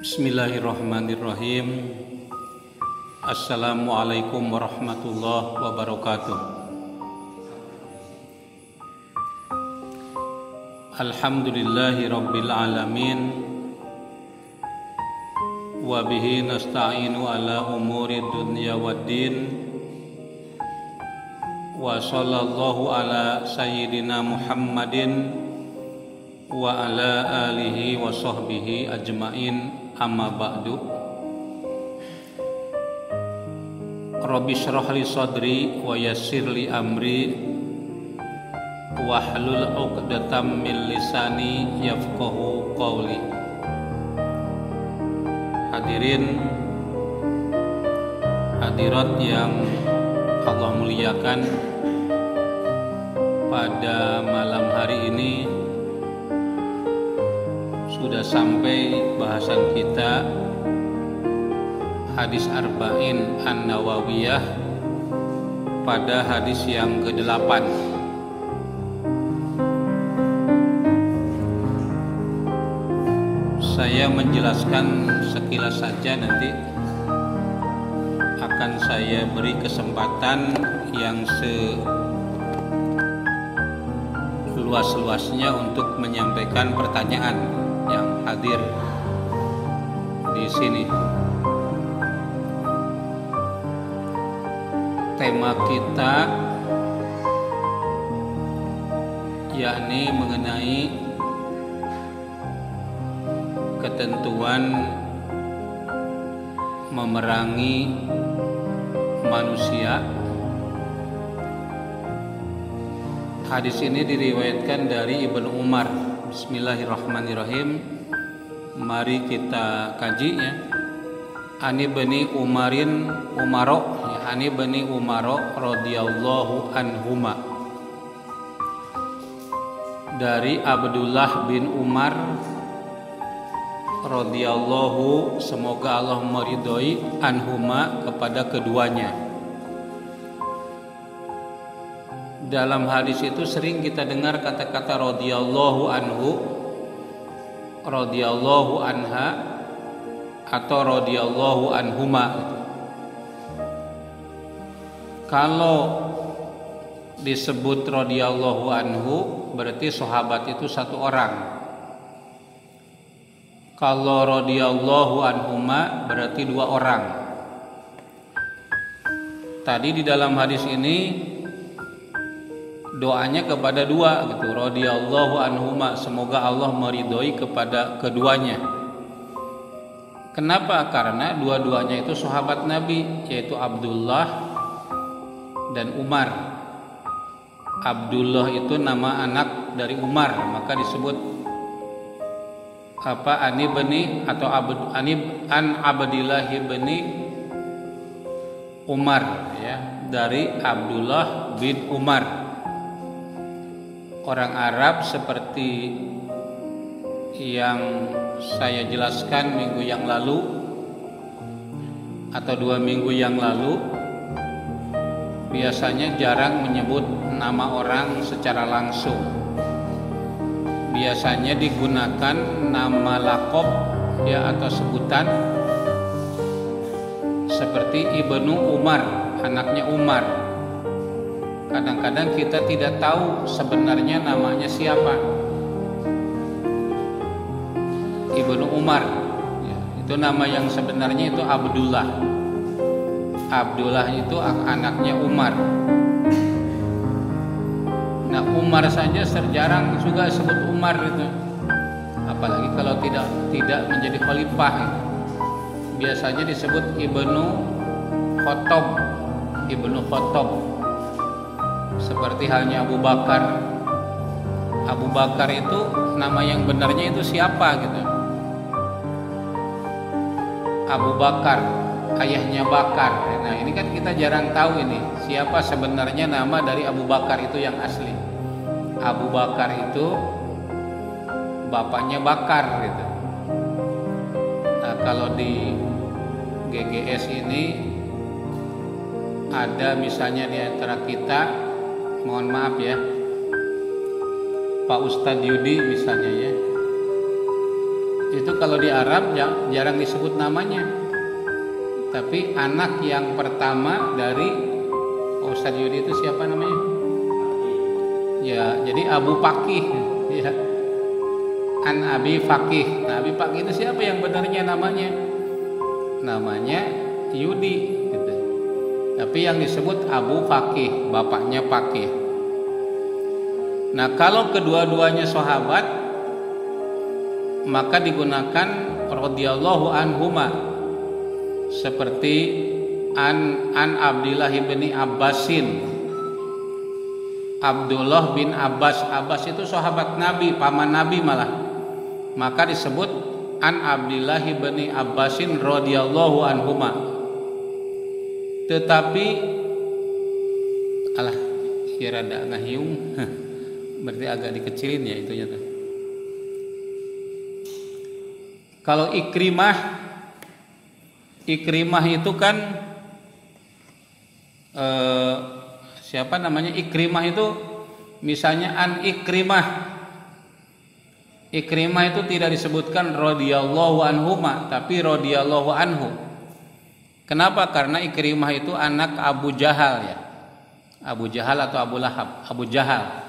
Bismillahirrahmanirrahim. Assalamualaikum warahmatullahi wabarakatuh. Alhamdulillahi rabbil alamin. Wa bihi nasta'inu ala umuri dunya waddin. Wa sallallahu ala sayyidina Muhammadin wa ala alihi wa sahbihi ajmain. Amma ba'du. Rabbi shrah li sadri wa yassir li amri wahlul 'uqdatam min lisani yafqahu qawli. Hadirin hadirat yang Allah muliakan, pada malam hari ini sudah sampai bahasan kita hadis Arba'in An-Nawawiyah pada hadis yang ke-8. Saya menjelaskan sekilas saja, nanti akan saya beri kesempatan yang seluas-luasnya untuk menyampaikan pertanyaan yang hadir di sini. Tema kita yakni mengenai ketentuan memerangi manusia. Hadis ini diriwayatkan dari Ibnu Umar. Bismillahirrahmanirrahim. Mari kita kaji ya. Ani bani Umarin Umaro, ya, Ani bani Umaro radhiyallahu anhuma. Dari Abdullah bin Umar radhiyallahu, semoga Allah meridhoi, anhuma, kepada keduanya. Dalam hadis itu sering kita dengar kata-kata radhiyallahu anhu, radhiyallahu anha, atau radhiyallahu anhuma. Kalau disebut radhiyallahu anhu berarti sahabat itu satu orang. Kalau radhiyallahu anhuma berarti dua orang. Tadi di dalam hadis ini doanya kepada dua gitu, radhiyallahu anhuma, semoga Allah meridhoi kepada keduanya. Kenapa? Karena dua-duanya itu sahabat Nabi, yaitu Abdullah dan Umar. Abdullah itu nama anak dari Umar, maka disebut Ani bani atau an Abdillah bani Umar, ya, dari Abdullah bin Umar. Orang Arab seperti yang saya jelaskan minggu yang lalu atau 2 minggu yang lalu, biasanya jarang menyebut nama orang secara langsung. Biasanya digunakan nama laqab, ya, atau sebutan seperti Ibnu Umar, anaknya Umar. Kadang-kadang kita tidak tahu sebenarnya namanya siapa. Ibnu Umar, ya, itu nama yang sebenarnya itu Abdullah. Abdullah itu anaknya Umar. Nah, Umar saja jarang juga sebut Umar itu. Apalagi kalau tidak menjadi khalifah. Biasanya disebut Ibnu Khattab, Ibnu Khattab. Seperti halnya Abu Bakar. Abu Bakar itu nama yang benarnya itu siapa gitu. Abu Bakar, ayahnya Bakar. Nah, ini kan kita jarang tahu ini siapa sebenarnya nama dari Abu Bakar itu yang asli. Abu Bakar itu bapaknya Bakar gitu. Nah, kalau di GGS ini ada misalnya di antara kita, mohon maaf ya, Pak Ustadz Yudi misalnya ya, itu kalau di Arab jarang disebut namanya, tapi anak yang pertama dari Ustaz Yudi itu siapa namanya? Ya, jadi Abu Fakih ya. An Abi Fakih. Nah, Abi Fakih itu siapa yang benarnya namanya? Namanya Yudi gitu. Tapi yang disebut Abu Fakih, bapaknya Fakih. Nah, kalau kedua-duanya sahabat, maka digunakan radhiyallahu anhuma, seperti an Abdullah bin Abbasin. Abdullah bin Abbas itu sahabat Nabi, paman Nabi malah, maka disebut an Abdullah bin Abbasin radhiyallahu anhuma. Tetapi alah kira ada ngahiung berarti agak dikecilin ya itunya tuh. Kalau Ikrimah itu kan siapa namanya? Ikrimah itu misalnya an Ikrimah itu tidak disebutkan radhiyallahu anhuma, tapi radhiyallahu anhu. Kenapa? Karena Ikrimah itu anak Abu Jahal ya. Abu Jahal atau Abu Lahab, Abu Jahal.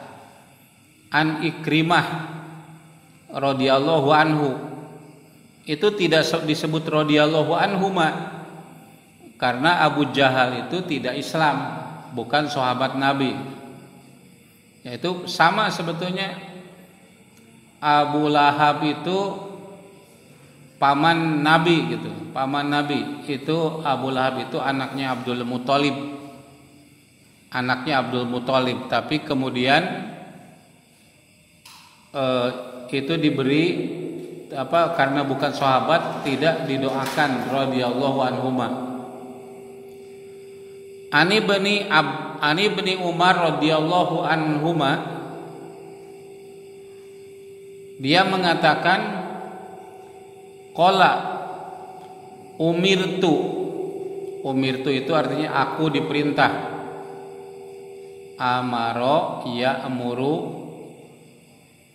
An Ikrimah radhiyallahu anhu itu tidak disebut radhiyallahu anhuma, karena Abu Jahal itu tidak Islam, bukan sahabat Nabi. Yaitu sama sebetulnya, Abu Lahab itu paman Nabi gitu. Paman Nabi itu Abu Lahab itu anaknya Abdul Muthalib. Anaknya Abdul Muthalib, tapi kemudian itu diberi karena bukan sahabat tidak didoakan radhiyallahu anhuma. Ani bin Umar radhiyallahu anhuma, dia mengatakan qala umirtu itu artinya aku diperintah. Amaro ya'muru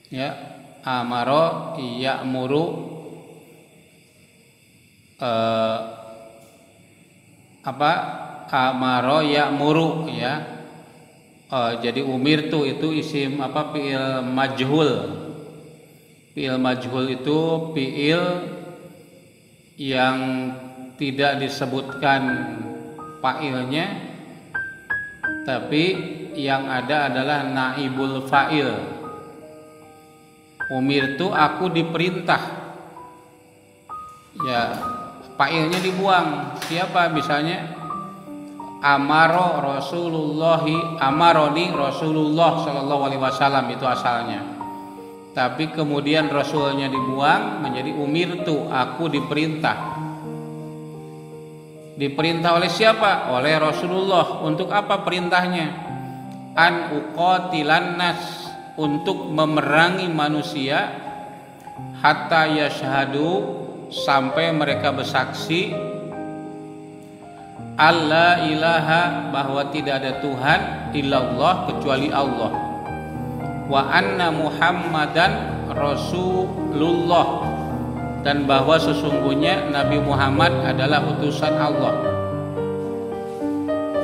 ya, amaro ya'muru amaro ya'muru ya. Jadi umirtu itu isim fi'il majhul. Fi'il majhul itu fi'il yang tidak disebutkan fa'ilnya, tapi yang ada adalah naibul fa'il. Umirtu aku diperintah. Ya, fa'ilnya dibuang. Siapa? Misalnya amaroni Rasulullah sallallahu alaihi wasallam itu asalnya. Tapi kemudian rasulnya dibuang menjadi umirtu, aku diperintah. Diperintah oleh siapa? Oleh Rasulullah. Untuk apa perintahnya? An uqatilan nas, untuk memerangi manusia, hatta yashhadu, sampai mereka bersaksi alla ilaha, bahwa tidak ada Tuhan illallah kecuali Allah, wa anna Muhammadan Rasulullah, dan bahwa sesungguhnya Nabi Muhammad adalah utusan Allah,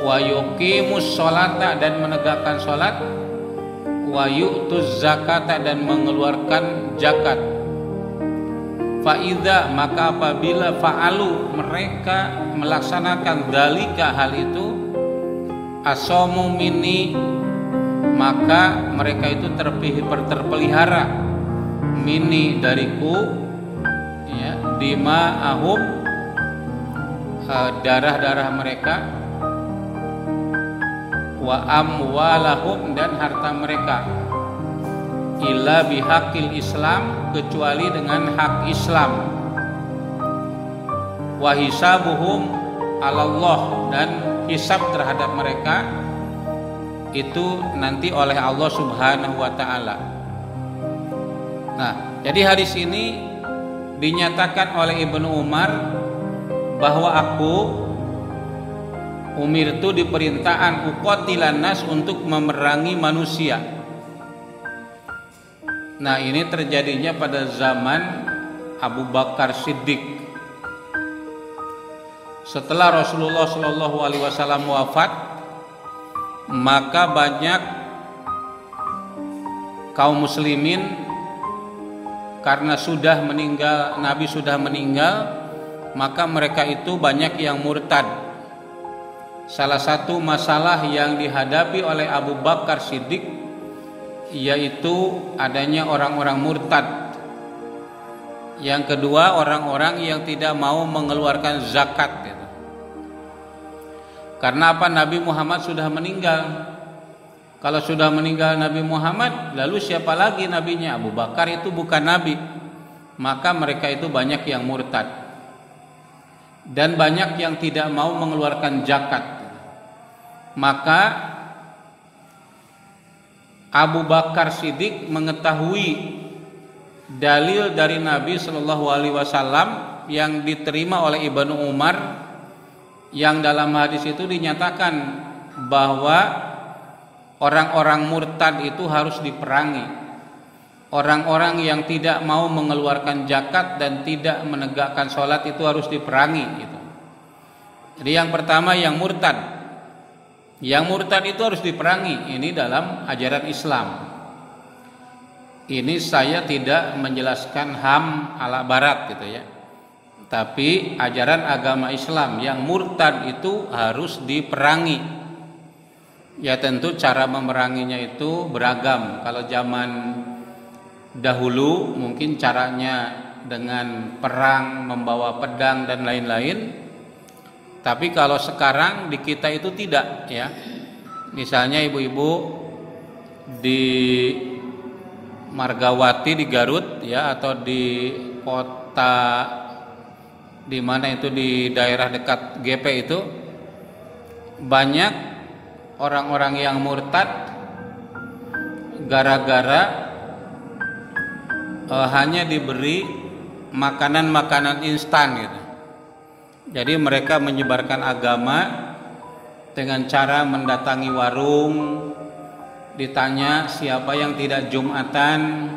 wa yuqimus sholata, dan menegakkan sholat, wa yu'tuz zakata, dan mengeluarkan zakat. Fa'idha, maka apabila fa'alu, mereka melaksanakan dalika, hal itu, asomu minni, maka mereka itu terpelihara minni, dariku ya, dima'ahum, darah-darah mereka, wa amwalahum, dan harta mereka, illa bihaqil Islam, kecuali dengan hak Islam, wa hisabuhum alallah, dan hisab terhadap mereka itu nanti oleh Allah Subhanahu wa taala. Nah, jadi hadis ini dinyatakan oleh Ibnu Umar bahwa aku umirtu diperintahkan uqatilan nas, untuk memerangi manusia. Nah, ini terjadinya pada zaman Abu Bakar Siddiq. Setelah Rasulullah Shallallahu Alaihi Wasallam wafat, maka banyak kaum muslimin karena sudah meninggal, Nabi sudah meninggal, maka mereka itu banyak yang murtad. Salah satu masalah yang dihadapi oleh Abu Bakar Siddiq yaitu adanya orang-orang murtad. Yang kedua, orang-orang yang tidak mau mengeluarkan zakat. Karena apa? Nabi Muhammad sudah meninggal. Kalau sudah meninggal Nabi Muhammad, lalu siapa lagi nabinya? Abu Bakar itu bukan nabi. Maka mereka itu banyak yang murtad. Dan banyak yang tidak mau mengeluarkan zakat. Maka Abu Bakar Siddiq mengetahui dalil dari Nabi Shallallahu Alaihi Wasallam yang diterima oleh Ibnu Umar, yang dalam hadis itu dinyatakan bahwa orang-orang murtad itu harus diperangi. Orang-orang yang tidak mau mengeluarkan zakat dan tidak menegakkan sholat itu harus diperangi gitu. Jadi yang pertama yang murtad. Yang murtad itu harus diperangi. Ini dalam ajaran Islam. Ini saya tidak menjelaskan HAM ala barat gitu ya. Tapi ajaran agama Islam yang murtad itu harus diperangi. Ya tentu cara memeranginya itu beragam. Kalau zaman dahulu mungkin caranya dengan perang, membawa pedang dan lain-lain. Tapi kalau sekarang di kita itu tidak ya. Misalnya ibu-ibu di Margawati di Garut ya, atau di kota di mana itu di daerah dekat GP itu banyak orang-orang yang murtad gara-gara hanya diberi makanan-makanan instan gitu. Jadi mereka menyebarkan agama dengan cara mendatangi warung, ditanya siapa yang tidak Jumatan,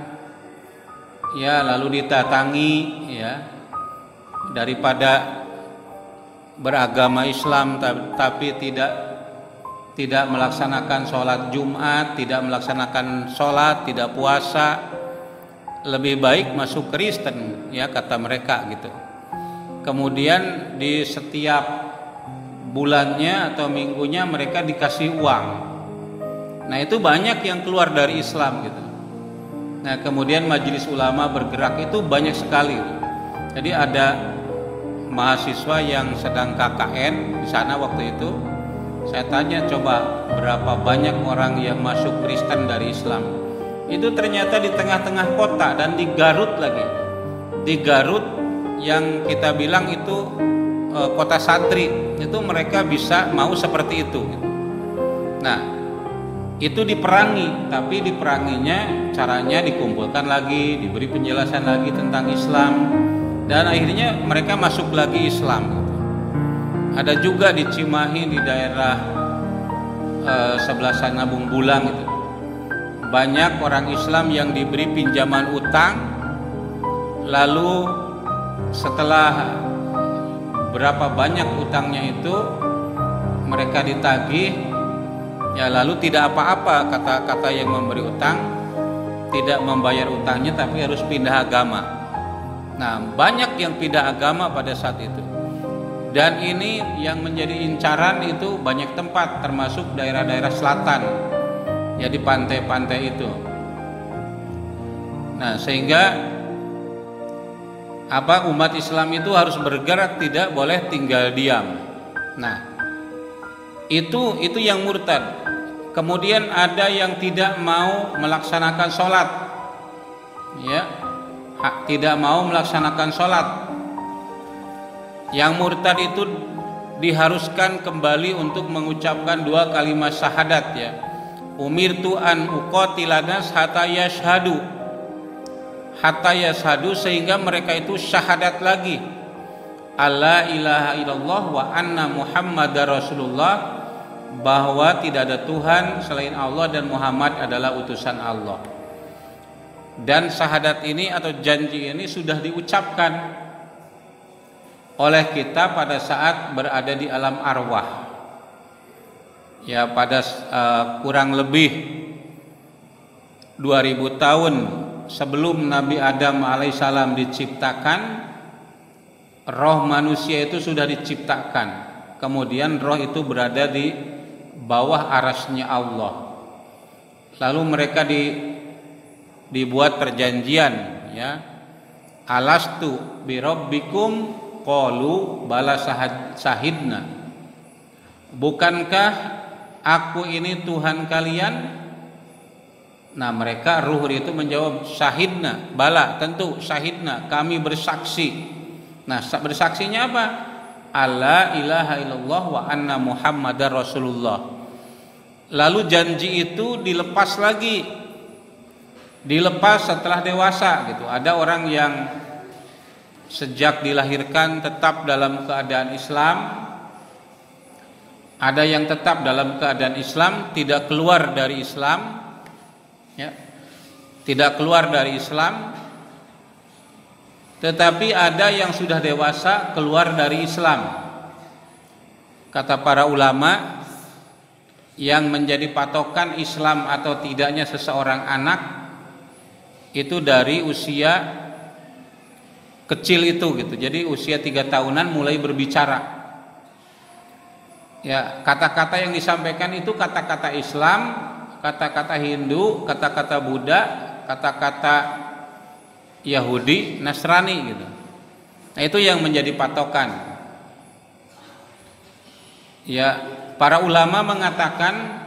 ya lalu didatangi ya. Daripada beragama Islam tapi tidak melaksanakan sholat Jumat, tidak melaksanakan sholat, tidak puasa, lebih baik masuk Kristen ya kata mereka gitu. Kemudian di setiap bulannya atau minggunya mereka dikasih uang. Nah itu banyak yang keluar dari Islam gitu. Nah kemudian majelis ulama bergerak itu banyak sekali. Jadi ada mahasiswa yang sedang KKN di sana waktu itu, saya tanya coba berapa banyak orang yang masuk Kristen dari Islam. Itu ternyata di tengah-tengah kota dan di Garut lagi. Di Garut yang kita bilang itu kota santri, itu mereka bisa mau seperti itu. Nah, itu diperangi, tapi diperanginya caranya dikumpulkan lagi, diberi penjelasan lagi tentang Islam. Dan akhirnya mereka masuk lagi Islam. Ada juga di Cimahi di daerah sebelah sana Bung Bulang itu. Banyak orang Islam yang diberi pinjaman utang, lalu setelah berapa banyak utangnya itu mereka ditagih, ya lalu tidak apa-apa kata yang memberi utang, tidak membayar utangnya tapi harus pindah agama. Nah, banyak yang pindah agama pada saat itu. Dan ini yang menjadi incaran itu banyak tempat, termasuk daerah-daerah selatan, ya di pantai-pantai itu. Nah, sehingga umat Islam itu harus bergerak, tidak boleh tinggal diam. Nah, itu yang murtad. Kemudian ada yang tidak mau melaksanakan sholat, ya. Tidak mau melaksanakan sholat. Yang murtad itu diharuskan kembali untuk mengucapkan 2 kalimat syahadat ya. Umirtu an uqatila nas hatta yashhadu. Hatta yashhadu, sehingga mereka itu syahadat lagi. Alla ilaha illallah wa anna Muhammadar Rasulullah, bahwa tidak ada Tuhan selain Allah dan Muhammad adalah utusan Allah. dan syahadat ini atau janji ini sudah diucapkan oleh kita pada saat berada di alam arwah. Ya, pada kurang lebih 2000 tahun sebelum Nabi Adam alaihissalam diciptakan, roh manusia itu sudah diciptakan. Kemudian roh itu berada di bawah arasnya Allah. Lalu mereka dibuat perjanjian, ya. Alastu birabbikum qalu bala syahidna. Bukankah aku ini Tuhan kalian? Nah, mereka ruh itu menjawab syahidna, bala, tentu syahidna, kami bersaksi. Nah, bersaksinya apa? Alla ilaha illallah wa anna muhammadar rasulullah. Lalu janji itu dilepas lagi, dilepas setelah dewasa gitu. Ada orang yang sejak dilahirkan tetap dalam keadaan Islam, ada yang tetap dalam keadaan Islam, tidak keluar dari Islam, ya, tidak keluar dari Islam. Tetapi ada yang sudah dewasa keluar dari Islam. Kata para ulama, yang menjadi patokan Islam atau tidaknya seseorang anak itu dari usia kecil itu gitu. Jadi usia 3 tahunan mulai berbicara. Ya, kata-kata yang disampaikan itu kata-kata Islam, kata-kata Hindu, kata-kata Buddha, kata-kata Yahudi, Nasrani gitu. Nah, itu yang menjadi patokan. Ya, para ulama mengatakan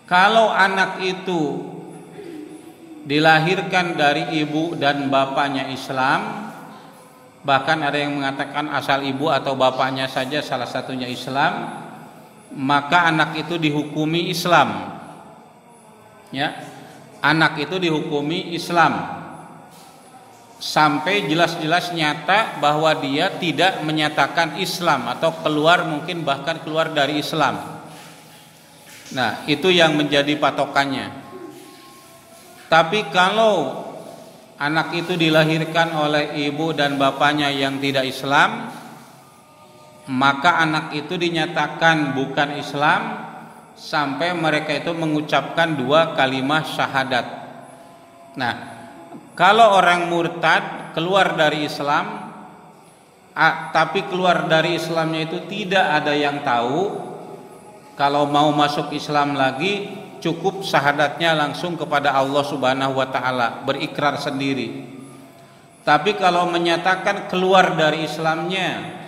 kalau anak itu dilahirkan dari ibu dan bapaknya Islam, bahkan ada yang mengatakan asal ibu atau bapaknya saja salah satunya Islam, maka anak itu dihukumi Islam. Ya, anak itu dihukumi Islam sampai jelas-jelas nyata bahwa dia tidak menyatakan Islam atau keluar, mungkin bahkan keluar dari Islam. Nah, itu yang menjadi patokannya. Tapi kalau anak itu dilahirkan oleh ibu dan bapaknya yang tidak Islam, maka anak itu dinyatakan bukan Islam sampai mereka itu mengucapkan 2 kalimat syahadat. Nah, kalau orang murtad keluar dari Islam, tapi keluar dari Islamnya itu tidak ada yang tahu, kalau mau masuk Islam lagi cukup syahadatnya langsung kepada Allah Subhanahu wa taala, berikrar sendiri. Tapi kalau menyatakan keluar dari Islamnya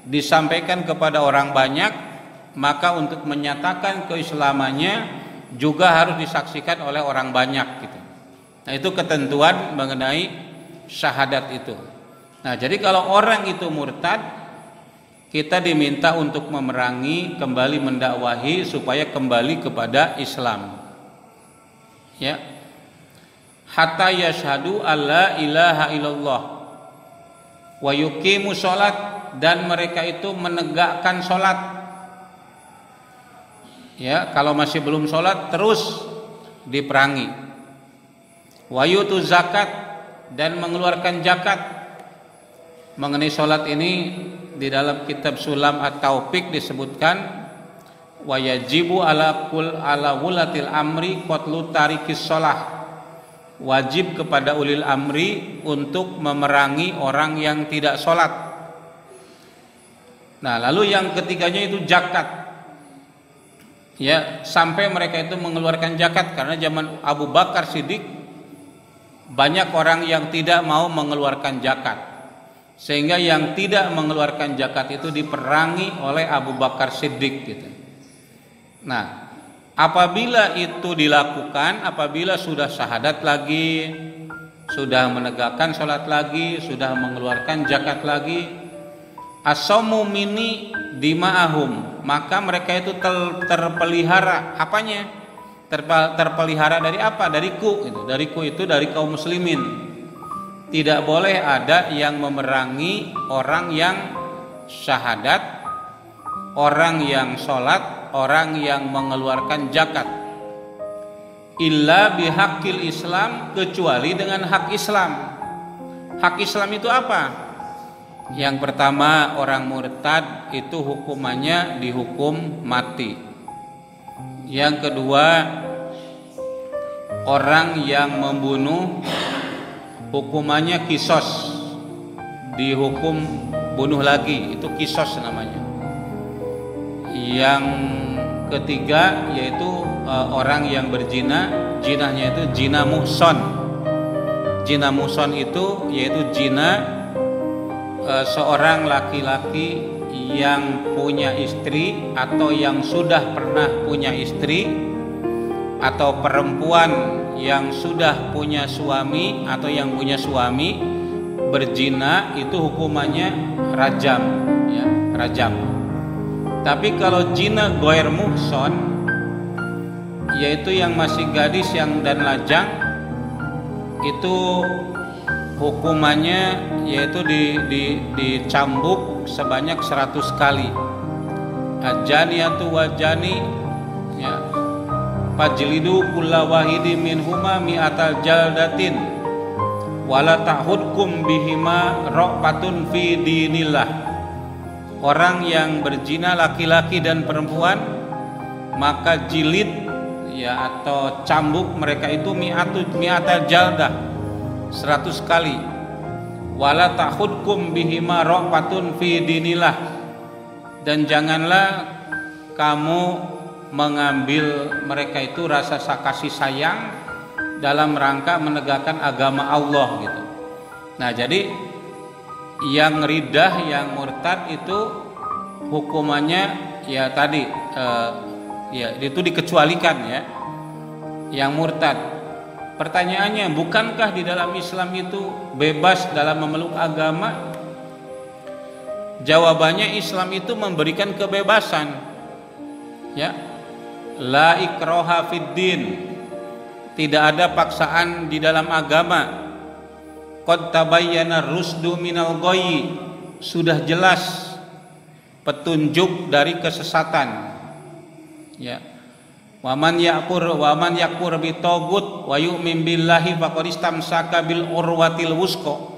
disampaikan kepada orang banyak, maka untuk menyatakan keislamannya juga harus disaksikan oleh orang banyak gitu. Nah, itu ketentuan mengenai syahadat itu. Nah, jadi kalau orang itu murtad, kita diminta untuk memerangi, kembali mendakwahi supaya kembali kepada Islam. Ya. Hatta yashhadu alla ilaha illallah wa yuqimu sholat, dan mereka itu menegakkan sholat. Ya, kalau masih belum sholat terus diperangi. Wa yutu zakat, dan mengeluarkan zakat. Mengenai sholat ini di dalam kitab Sulam At-Taufiq disebutkan wa yajibu ala wulatil amri qatlu tarikis sholah. Wajib kepada ulil amri untuk memerangi orang yang tidak sholat. Nah, lalu yang ketiganya itu zakat. Ya, sampai mereka itu mengeluarkan zakat, karena zaman Abu Bakar Siddiq banyak orang yang tidak mau mengeluarkan zakat, sehingga yang tidak mengeluarkan zakat itu diperangi oleh Abu Bakar Siddiq gitu. Nah, apabila itu dilakukan, apabila sudah syahadat lagi, sudah menegakkan sholat lagi, sudah mengeluarkan zakat lagi, as-saumu mini dima'ahum, maka mereka itu terpelihara. Apanya? Terpelihara dari apa? Dari ku gitu. Dari ku itu dari kaum muslimin. Tidak boleh ada yang memerangi orang yang syahadat, orang yang sholat, orang yang mengeluarkan zakat. illa bihaqqil Islam, kecuali dengan hak Islam. Hak Islam itu apa? Yang pertama, orang murtad itu hukumannya dihukum mati. Yang kedua, orang yang membunuh hukumannya kisos, dihukum bunuh lagi, itu kisos namanya. Yang ketiga yaitu orang yang berzina, jinahnya itu zina muhson. Zina muhson itu yaitu zina seorang laki-laki yang punya istri atau yang sudah pernah punya istri, atau perempuan yang sudah punya suami atau yang punya suami berzina, itu hukumannya rajam, ya, rajam. Tapi kalau zina ghair muhson, yaitu yang masih gadis yang dan lajang, itu hukumannya yaitu dicambuk sebanyak 100 kali. Ajaniyatu wajani, ya, fajlidu kulla wahidi minhuma mi'atal jaldatin wala ta'hudkum bihima ra'fatun fi dinillah. Orang yang berzina laki-laki dan perempuan, maka jilid, ya, atau cambuk mereka itu mi'atal jaldah, 100 kali. Wala ta'khudkum bihima ra'fatun fi dinillah, dan janganlah kamu mengambil mereka itu rasa kasih sayang dalam rangka menegakkan agama Allah gitu. Nah, jadi yang ridah, yang murtad itu hukumannya ya tadi ya itu dikecualikan, ya, yang murtad. Pertanyaannya, bukankah di dalam Islam itu bebas dalam memeluk agama? Jawabannya, Islam itu memberikan kebebasan, ya. La ikraha fid din, tidak ada paksaan di dalam agama. Qad tabayyana rusdu minal ghayyi, sudah jelas petunjuk dari kesesatan, ya. Waman yakfur bi tagut wa yu'min billahi faqad istamsaka bil urwatil wusqa.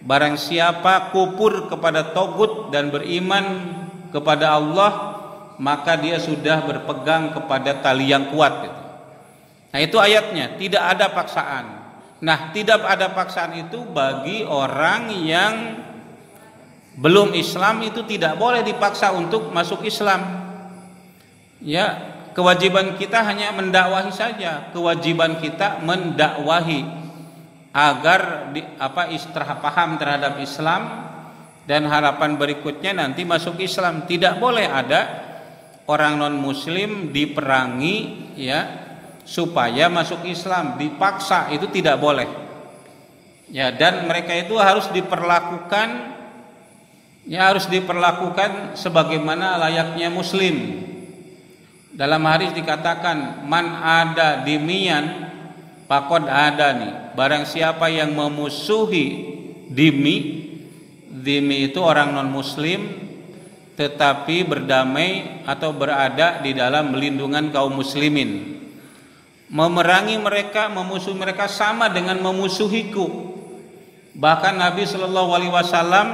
Barang siapa kufur kepada tagut dan beriman kepada Allah, maka dia sudah berpegang kepada tali yang kuat gitu. Nah, itu ayatnya, tidak ada paksaan. Nah, tidak ada paksaan itu bagi orang yang belum Islam, itu tidak boleh dipaksa untuk masuk Islam. Ya, kewajiban kita hanya mendakwahi saja. Kewajiban kita mendakwahi agar paham terhadap Islam, dan harapan berikutnya nanti masuk Islam. Tidak boleh ada orang non muslim diperangi, ya, supaya masuk Islam, dipaksa, itu tidak boleh, ya. Dan mereka itu harus diperlakukan, ya, harus diperlakukan sebagaimana layaknya muslim. Dalam hadis dikatakan, man ada dimian faqad ada nih, barang siapa yang memusuhi dimi itu orang non muslim tetapi berdamai atau berada di dalam melindungan kaum muslimin, memerangi mereka, memusuhi mereka sama dengan memusuhiku. Bahkan Nabi Shallallahu Alaihi Wasallam,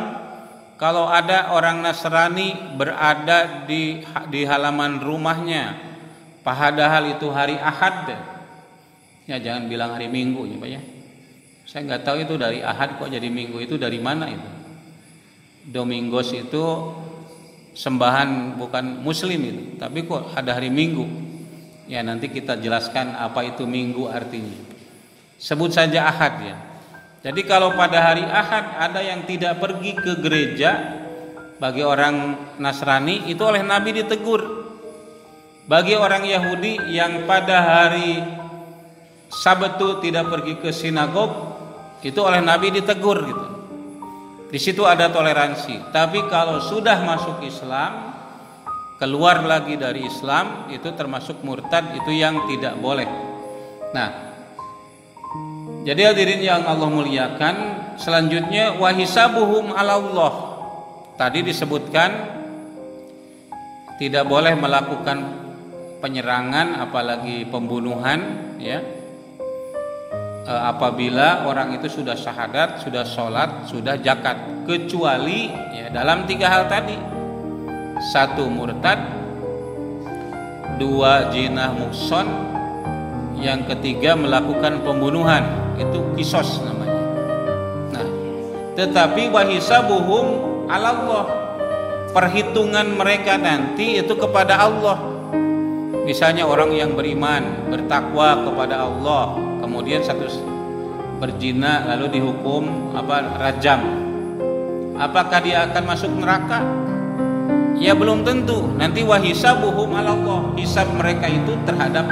kalau ada orang Nasrani berada di halaman rumahnya, padahal itu hari Ahad, ya, jangan bilang hari Minggu, ya Pak, ya. Saya nggak tahu itu dari Ahad kok jadi Minggu, itu dari mana itu? Domingos itu sembahan bukan Muslim itu, tapi kok ada hari Minggu? Ya, nanti kita jelaskan apa itu Minggu artinya. Sebut saja Ahad, ya. Jadi kalau pada hari Ahad ada yang tidak pergi ke gereja, bagi orang Nasrani itu oleh Nabi ditegur. Bagi orang Yahudi yang pada hari Sabtu tidak pergi ke sinagog, itu oleh Nabi ditegur gitu. Di situ ada toleransi. Tapi kalau sudah masuk Islam, keluar lagi dari Islam, itu termasuk murtad, itu yang tidak boleh. Nah, jadi hadirin yang Allah muliakan, selanjutnya wahisabuhum 'alallah. Tadi disebutkan tidak boleh melakukan penyerangan apalagi pembunuhan, ya. Apabila orang itu sudah syahadat, sudah sholat, sudah zakat, kecuali ya dalam 3 hal tadi: 1 murtad, 2 jinah muhson, yang ketiga melakukan pembunuhan, itu kisos namanya. Nah, tetapi wahisabuhum 'ala Allah, perhitungan mereka nanti itu kepada Allah. Misalnya orang yang beriman, bertakwa kepada Allah, kemudian satu berzina lalu dihukum rajam, apakah dia akan masuk neraka? Ya belum tentu. Nanti wahisabuhum 'ala Allah, hisab mereka itu terhadap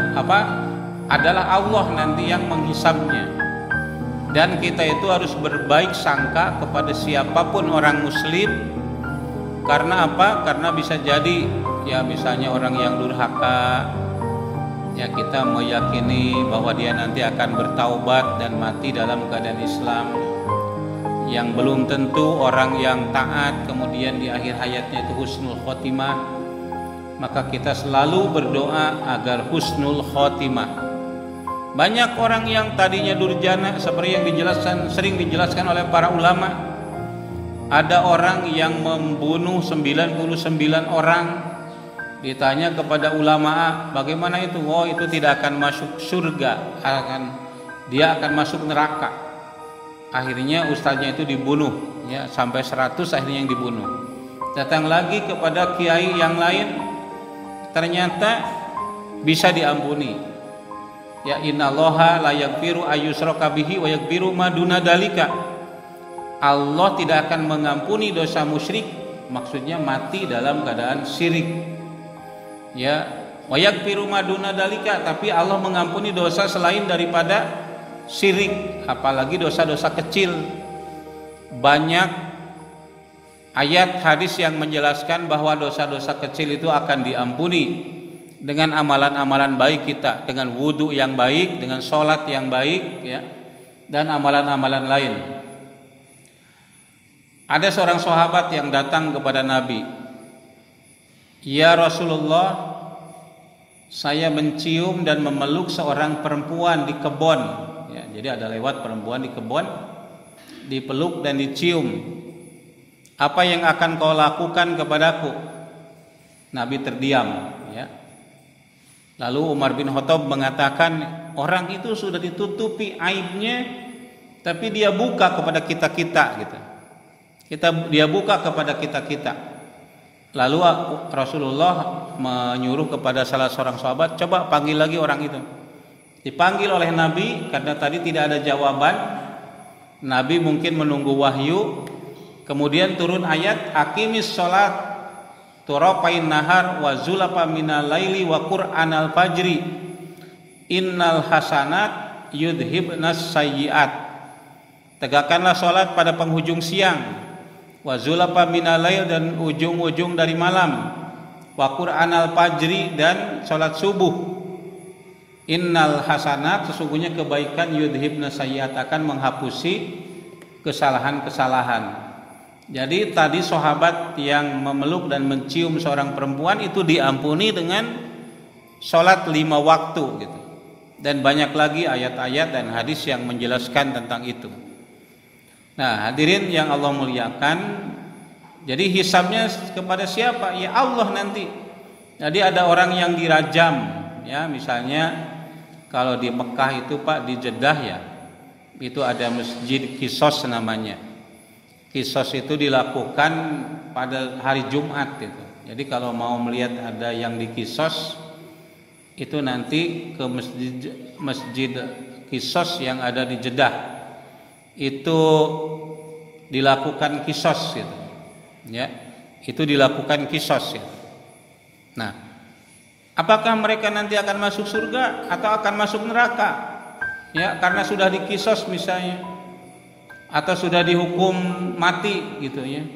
adalah Allah nanti yang menghisabnya. Dan kita itu harus berbaik sangka kepada siapapun orang muslim. Karena apa? Karena bisa jadi ya misalnya orang yang durhaka, ya kita meyakini bahwa dia nanti akan bertaubat dan mati dalam keadaan Islam. Yang belum tentu orang yang taat kemudian di akhir hayatnya itu husnul khotimah. Maka kita selalu berdoa agar husnul khotimah. Banyak orang yang tadinya durjana seperti yang sering dijelaskan oleh para ulama. Ada orang yang membunuh 99 orang, ditanya kepada ulama, bagaimana itu? Oh, itu tidak akan masuk surga, dia akan masuk neraka. Akhirnya ustaznya itu dibunuh, ya sampai 100 akhirnya yang dibunuh. Datang lagi kepada kiai yang lain, ternyata bisa diampuni. Ya innallaha la yaghfiru ayyushraka bihi wa yaghfiru ma duna dalika. Allah tidak akan mengampuni dosa musyrik, maksudnya mati dalam keadaan syirik. Ya, wa yaghfiru ma duna dalika, tapi Allah mengampuni dosa selain daripada syirik, apalagi dosa-dosa kecil. Banyak ayat hadis yang menjelaskan bahwa dosa-dosa kecil itu akan diampuni dengan amalan-amalan baik kita, dengan wudu yang baik, dengan sholat yang baik, ya, dan amalan-amalan lain. Ada seorang sahabat yang datang kepada Nabi, "Ya Rasulullah, saya mencium dan memeluk seorang perempuan di kebun." Ya, jadi ada lewat perempuan di kebun, dipeluk dan dicium. "Apa yang akan kau lakukan kepadaku?" Nabi terdiam. Ya. Lalu Umar bin Khattab mengatakan, orang itu sudah ditutupi aibnya, tapi dia buka kepada kita-kita gitu. Dia buka kepada kita-kita. Lalu Rasulullah menyuruh kepada salah seorang sahabat, coba panggil lagi orang itu. Dipanggil oleh Nabi, karena tadi tidak ada jawaban. Nabi mungkin menunggu wahyu. Kemudian turun ayat, aqimis sholat turafain nahar wa zulafa minal laili wa qur'anal fajri innal hasanat yudhibnas sayyiat. Tegakkanlah sholat pada penghujung siang, wa zulafa minal lail, dan ujung-ujung dari malam, wa qur'anal fajri, dan sholat subuh. Innal hasanat, sesungguhnya kebaikan, yudhibnas sayyiat, akan menghapusi kesalahan-kesalahan. Jadi tadi sahabat yang memeluk dan mencium seorang perempuan itu diampuni dengan sholat 5 waktu gitu. Dan banyak lagi ayat-ayat dan hadis yang menjelaskan tentang itu. Nah, hadirin yang Allah muliakan, jadi hisabnya kepada siapa? Ya Allah nanti. Jadi ada orang yang dirajam, ya misalnya kalau di Mekah itu Pak, di Jeddah ya, itu ada masjid Qisas namanya. Qisas itu dilakukan pada hari Jumat gitu. Jadi kalau mau melihat ada yang di Qisas, itu nanti ke masjid Qisas yang ada di Jeddah. Itu dilakukan Qisas gitu. Ya. Itu dilakukan Qisas gitu. Nah, apakah mereka nanti akan masuk surga atau akan masuk neraka? Ya, karena sudah di Qisas misalnya, atau sudah dihukum mati gitu ya.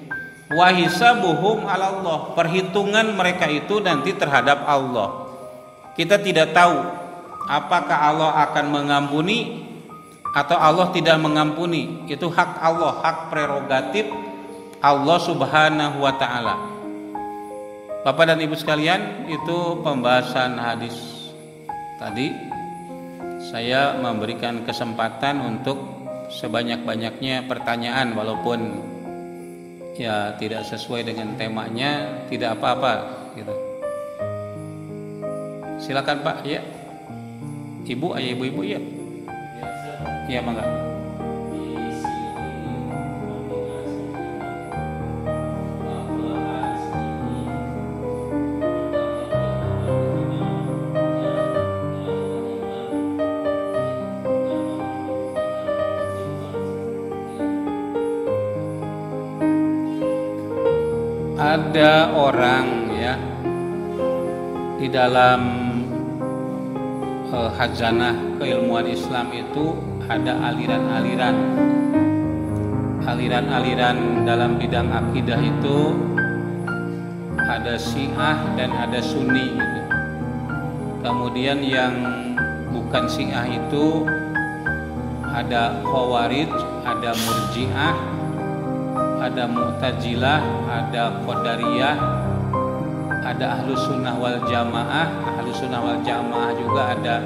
Wa hisabuhum 'ala Allah, perhitungan mereka itu nanti terhadap Allah. Kita tidak tahu apakah Allah akan mengampuni atau Allah tidak mengampuni. Itu hak Allah, hak prerogatif Allah Subhanahu wa taala. Bapak dan Ibu sekalian, itu pembahasan hadis tadi. Saya memberikan kesempatan untuk sebanyak-banyaknya pertanyaan, walaupun ya tidak sesuai dengan temanya, tidak apa-apa gitu. Silakan Pak. Ya, Ibu, ayah ibu-ibu ya. Ya, mangga. Ada orang ya di dalam khazanah keilmuan Islam itu ada aliran-aliran dalam bidang akidah itu ada Syiah dan ada Sunni gitu. Kemudian yang bukan Syiah itu ada Khawarij, ada Murji'ah, ada Mu'tazilah, ada Qadariyah, ada Ahlus Sunnah wal Jamaah. Ahlus Sunnah wal Jamaah juga ada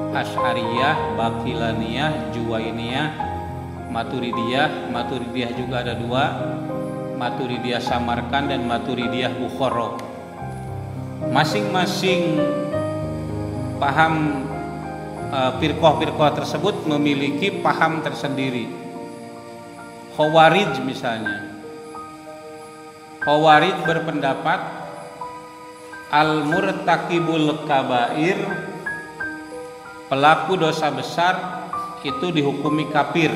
Asy'ariyah, Baqilaniyah, Juwainiyah, Maturidiyah. Maturidiyah juga ada dua, Maturidiyah Samarkand dan Maturidiyah Bukhara. Masing-masing paham firqah-firqah tersebut memiliki paham tersendiri. Khawarij misalnya, Khawarij berpendapat al-murtakibul kabair, pelaku dosa besar itu dihukumi kafir.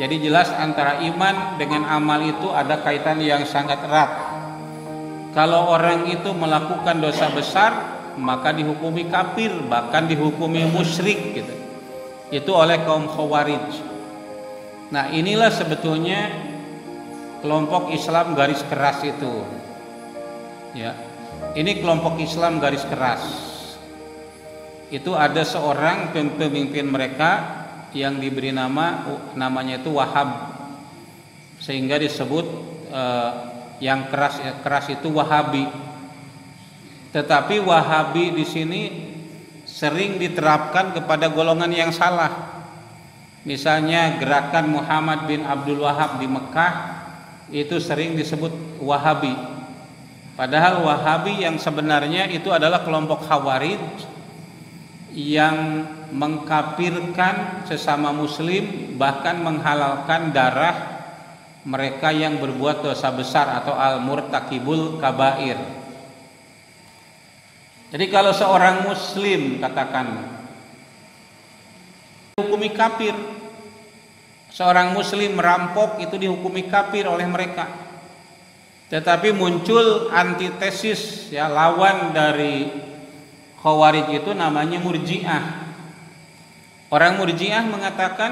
Jadi jelas antara iman dengan amal itu ada kaitan yang sangat erat. Kalau orang itu melakukan dosa besar maka dihukumi kafir, bahkan dihukumi musyrik gitu. Itu oleh kaum Khawarij. Nah, inilah sebetulnya kelompok Islam garis keras itu. Ya. Ini kelompok Islam garis keras. Itu ada seorang pemimpin mereka yang diberi namanya itu Wahhab. Sehingga disebut yang keras itu Wahabi. Tetapi Wahabi di sini sering diterapkan kepada golongan yang salah. Misalnya gerakan Muhammad bin Abdul Wahab di Mekah itu sering disebut Wahabi. Padahal Wahabi yang sebenarnya itu adalah kelompok Khawarij yang mengkafirkan sesama muslim, bahkan menghalalkan darah mereka yang berbuat dosa besar atau al-murtakibul kabair. Jadi kalau seorang muslim katakan dihukumi kafir, seorang muslim merampok itu dihukumi kafir oleh mereka. Tetapi muncul antitesis ya, lawan dari Khawarij itu namanya Murji'ah. Orang Murji'ah mengatakan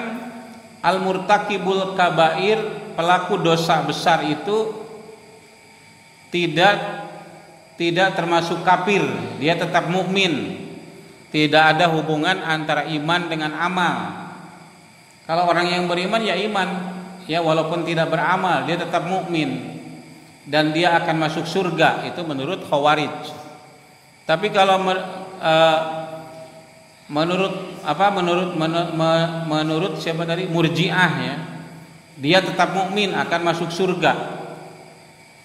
al-murtakibul kabair, pelaku dosa besar itu tidak termasuk kafir, dia tetap mukmin. Tidak ada hubungan antara iman dengan amal. Kalau orang yang beriman ya iman, ya walaupun tidak beramal dia tetap mukmin dan dia akan masuk surga, itu menurut Khawarij. Tapi kalau menurut siapa tadi, Murji'ah ya, dia tetap mukmin akan masuk surga.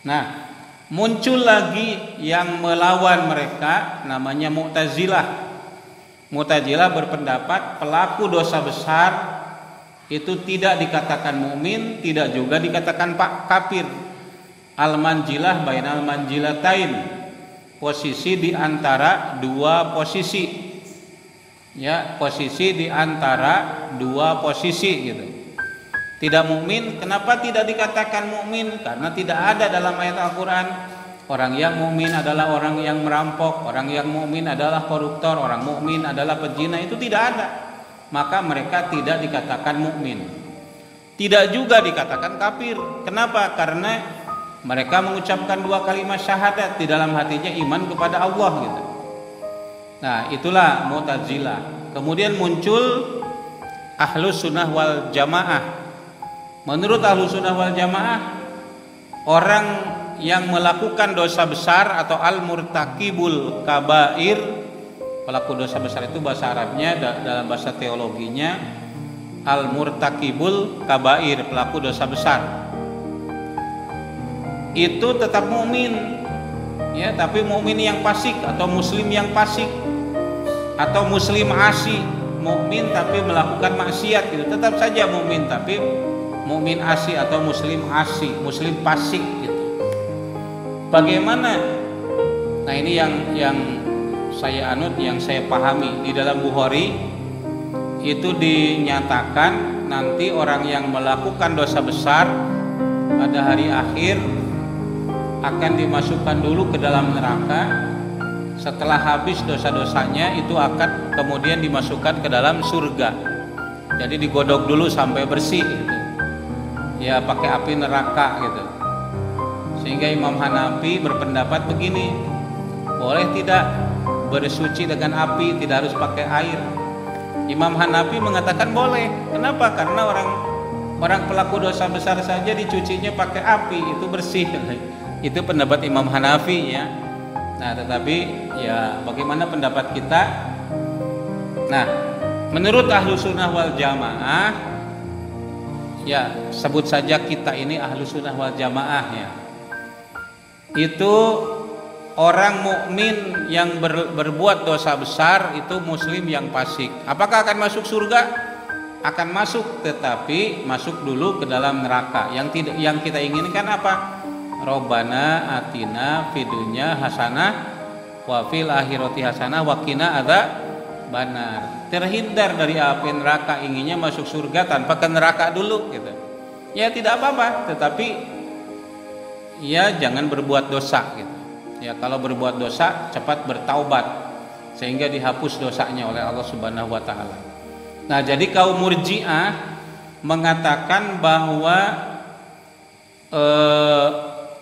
Nah, muncul lagi yang melawan mereka namanya Mu'tazilah. Mu'tazilah berpendapat pelaku dosa besar itu tidak dikatakan mukmin, tidak juga dikatakan kafir. Al-manjilah bainal manjilatain, posisi di antara dua posisi. Ya, posisi di antara dua posisi gitu. Tidak mukmin, kenapa tidak dikatakan mukmin? Karena tidak ada dalam ayat Al-Qur'an orang yang mukmin adalah orang yang merampok, orang yang mukmin adalah koruptor, orang mukmin adalah pezina, itu tidak ada. Maka mereka tidak dikatakan mukmin. Tidak juga dikatakan kafir. Kenapa? Karena mereka mengucapkan dua kalimat syahadat, di dalam hatinya iman kepada Allah gitu. Nah, itulah Mu'tazilah. Kemudian muncul Ahlus Sunnah wal Jamaah. Menurut Ahlus Sunnah wal Jamaah, orang yang melakukan dosa besar atau al-murtakibul kabair. Pelaku dosa besar itu bahasa Arabnya, dalam bahasa teologinya al-murtakibul kabair, pelaku dosa besar. Itu tetap mukmin, ya, tapi mukmin yang fasik atau muslim yang fasik atau muslim asi, mukmin tapi melakukan maksiat, itu tetap saja mukmin tapi mukmin asi atau muslim asi, muslim fasik gitu. Bagaimana? Nah, ini yang saya anut, yang saya pahami di dalam Bukhari itu dinyatakan nanti orang yang melakukan dosa besar pada hari akhir akan dimasukkan dulu ke dalam neraka. Setelah habis dosa-dosanya itu akan kemudian dimasukkan ke dalam surga. Jadi digodok dulu sampai bersih gitu. Ya, pakai api neraka gitu. Sehingga Imam Hanafi berpendapat begini, boleh tidak bersuci dengan api, tidak harus pakai air. Imam Hanafi mengatakan boleh. Kenapa? Karena orang pelaku dosa besar saja dicucinya pakai api, itu bersih. Itu pendapat Imam Hanafi ya. Nah, tetapi ya bagaimana pendapat kita? Nah, menurut Ahlus Sunnah wal Jamaah, ya sebut saja kita ini Ahlus Sunnah wal Jamaah ya, itu orang mukmin yang berbuat dosa besar itu muslim yang fasik. Apakah akan masuk surga? Akan masuk, tetapi masuk dulu ke dalam neraka. Yang kita inginkan apa? Robbana atina fidunya hasanah wa fil akhirati hasanah wa qina adzabannar. Terhindar dari api neraka, inginnya masuk surga tanpa ke neraka dulu gitu. Ya tidak apa-apa, tetapi ya jangan berbuat dosa gitu. Ya, kalau berbuat dosa cepat bertaubat sehingga dihapus dosanya oleh Allah Subhanahu wa taala. Nah, jadi kaum Murji'ah mengatakan bahwa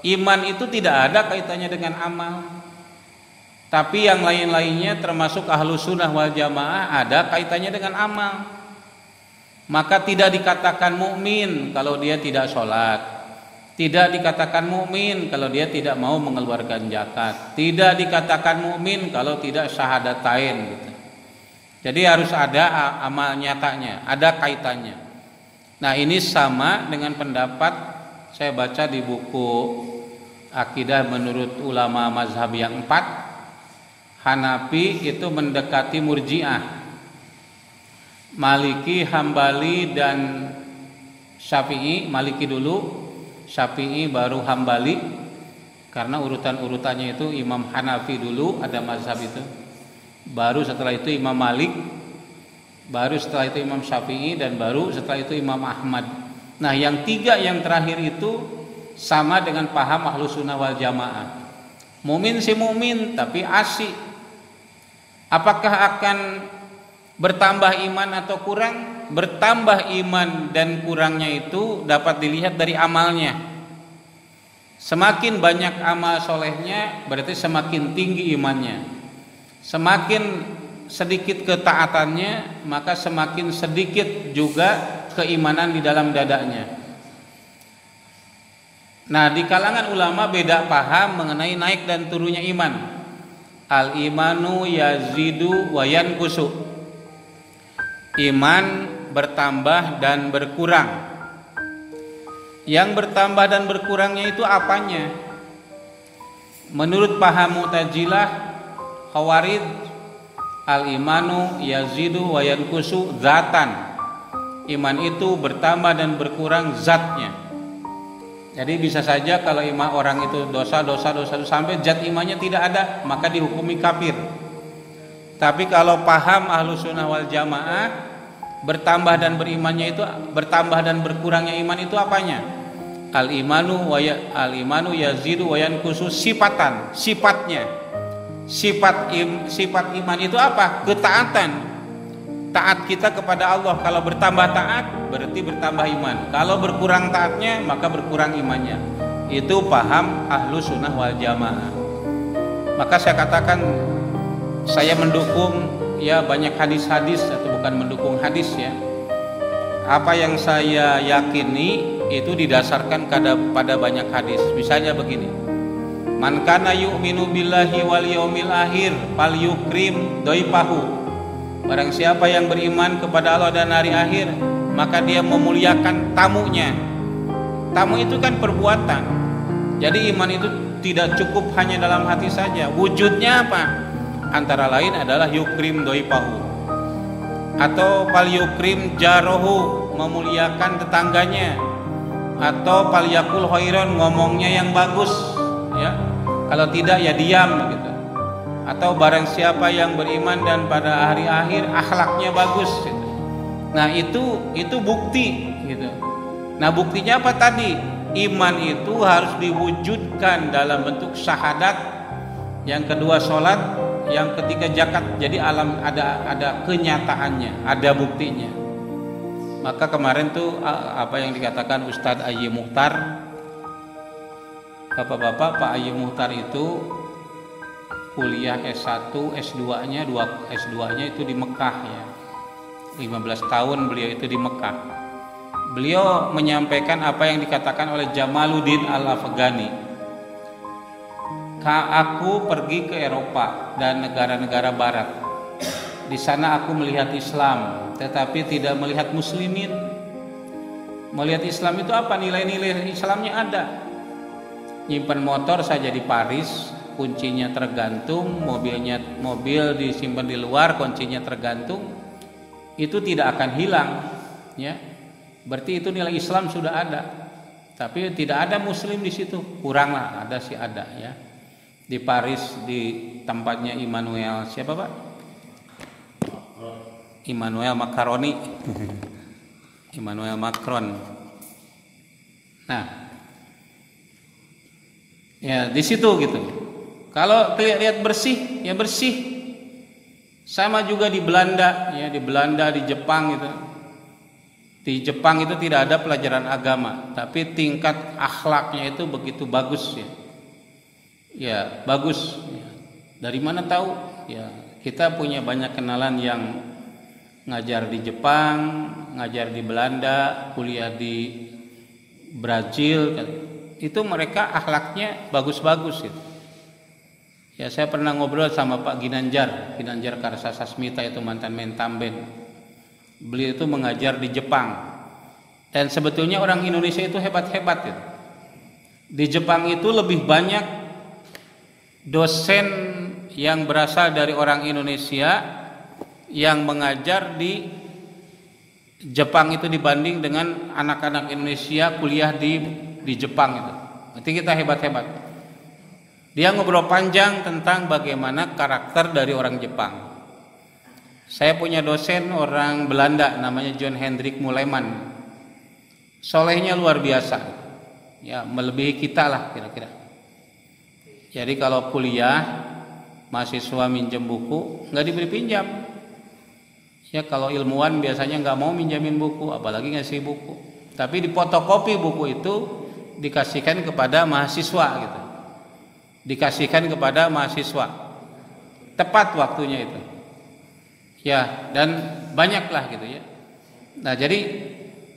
iman itu tidak ada kaitannya dengan amal. Tapi yang lain-lainnya termasuk Ahlus Sunnah wal Jamaah ada kaitannya dengan amal. Maka tidak dikatakan mukmin kalau dia tidak sholat. Tidak dikatakan mukmin kalau dia tidak mau mengeluarkan zakat. Tidak dikatakan mukmin kalau tidak syahadatain gitu. Jadi harus ada amal nyatanya, ada kaitannya. Nah, ini sama dengan pendapat saya baca di buku Akidah menurut ulama mazhab yang 4. Hanafi itu mendekati Murji'ah. Maliki, Hambali dan Syafi'i, Maliki dulu, Syafi'i baru Hambali, karena urutan-urutannya itu Imam Hanafi dulu ada mazhab itu, baru setelah itu Imam Malik, baru setelah itu Imam Syafi'i, dan baru setelah itu Imam Ahmad. Nah, yang 3 yang terakhir itu sama dengan paham Ahlus Sunnah wal Jamaah. Mumin si mumin tapi asi. Apakah akan bertambah iman atau kurang? Bertambah iman dan kurangnya itu dapat dilihat dari amalnya. Semakin banyak amal solehnya berarti semakin tinggi imannya. Semakin sedikit ketaatannya maka semakin sedikit juga keimanan di dalam dadanya. Nah, di kalangan ulama beda paham mengenai naik dan turunnya iman. Al-imanu yazidu wa yanqusu. Iman bertambah dan berkurang. Yang bertambah dan berkurangnya itu apanya? Menurut paham Mu'tazilah, Khawarij, al-imanu yazidu wa yanqusu zatan. Iman itu bertambah dan berkurang zatnya. Jadi bisa saja kalau iman orang itu dosa sampai zat imannya tidak ada, maka dihukumi kafir. Tapi kalau paham Ahlus Sunnah wal Jamaah, bertambah dan berimannya itu, bertambah dan berkurangnya iman itu apanya? Al-imanu yazidu wa yanqusu sifatan, sifatnya. Sifat iman itu apa? Ketaatan. Taat kita kepada Allah, kalau bertambah taat berarti bertambah iman. Kalau berkurang taatnya maka berkurang imannya. Itu paham Ahlus Sunnah wal Jamaah. Maka saya katakan saya mendukung ya banyak hadis-hadis, atau bukan mendukung hadis ya. Apa yang saya yakini itu didasarkan pada banyak hadis. Misalnya begini. Man kana yu'minu billahi wal yaumil akhir falyukrim dhaifahu. Barang siapa yang beriman kepada Allah dan hari akhir, maka dia memuliakan tamunya. Tamu itu kan perbuatan. Jadi iman itu tidak cukup hanya dalam hati saja. Wujudnya apa? Antara lain adalah yukrim dhaifahu, atau falyukrim jarohu, memuliakan tetangganya, atau falyakul khairan, ngomongnya yang bagus, ya. Kalau tidak ya diam gitu. Atau barang siapa yang beriman dan pada hari akhir akhlaknya bagus gitu. Nah, itu bukti gitu. Nah, buktinya apa tadi? Iman itu harus diwujudkan dalam bentuk syahadat, yang kedua sholat, yang ketiga zakat. Jadi alam ada kenyataannya, ada buktinya. Maka kemarin tuh apa yang dikatakan Ustadz Ayyi Mukhtar, Bapak-bapak, Pak Ayyi Mukhtar itu kuliah S1, S2-nya S2-nya itu di Mekah ya. 15 tahun beliau itu di Mekah. Beliau menyampaikan apa yang dikatakan oleh Jamaluddin Al-Afghani. Aku pergi ke Eropa dan negara-negara barat. Di sana aku melihat Islam, tetapi tidak melihat muslimin. Melihat Islam itu apa? Nilai-nilai Islamnya ada. Nyimpan motor saja di Paris, kuncinya tergantung, mobil disimpan di luar, kuncinya tergantung, itu tidak akan hilang, ya. Berarti itu nilai Islam sudah ada. Tapi tidak ada muslim di situ, kurang lah, ada sih ada ya. Di Paris di tempatnya Immanuel, siapa Pak? Emmanuel Macaroni. Emmanuel Macron. Nah, ya di situ gitu. Kalau lihat bersih, ya bersih. Sama juga di Belanda, ya di Belanda, di Jepang gitu. Di Jepang itu tidak ada pelajaran agama, tapi tingkat akhlaknya itu begitu bagus ya. Ya bagus. Ya. Dari mana tahu? Ya kita punya banyak kenalan yang ngajar di Jepang, ngajar di Belanda, kuliah di Brazil. Itu mereka akhlaknya bagus-bagus gitu. Ya saya pernah ngobrol sama Pak Ginanjar Karsasasmita, itu mantan Mentamben. Beliau itu mengajar di Jepang. Dan sebetulnya orang Indonesia itu hebat-hebat gitu. Di Jepang itu lebih banyak dosen yang berasal dari orang Indonesia yang mengajar di Jepang itu dibanding dengan anak-anak Indonesia kuliah di Jepang itu. Berarti kita hebat-hebat. Dia ngobrol panjang tentang bagaimana karakter dari orang Jepang. Saya punya dosen orang Belanda namanya John Hendrik Muleman. Solehnya luar biasa. Ya, melebihi kita lah kira-kira. Jadi kalau kuliah mahasiswa minjem buku nggak diberi pinjam. Ya kalau ilmuwan biasanya nggak mau minjamin buku, apalagi ngasih buku. Tapi difotokopi buku itu dikasihkan kepada mahasiswa gitu. Dikasihkan kepada mahasiswa. Tepat waktunya itu. Ya, dan banyaklah gitu ya. Nah, jadi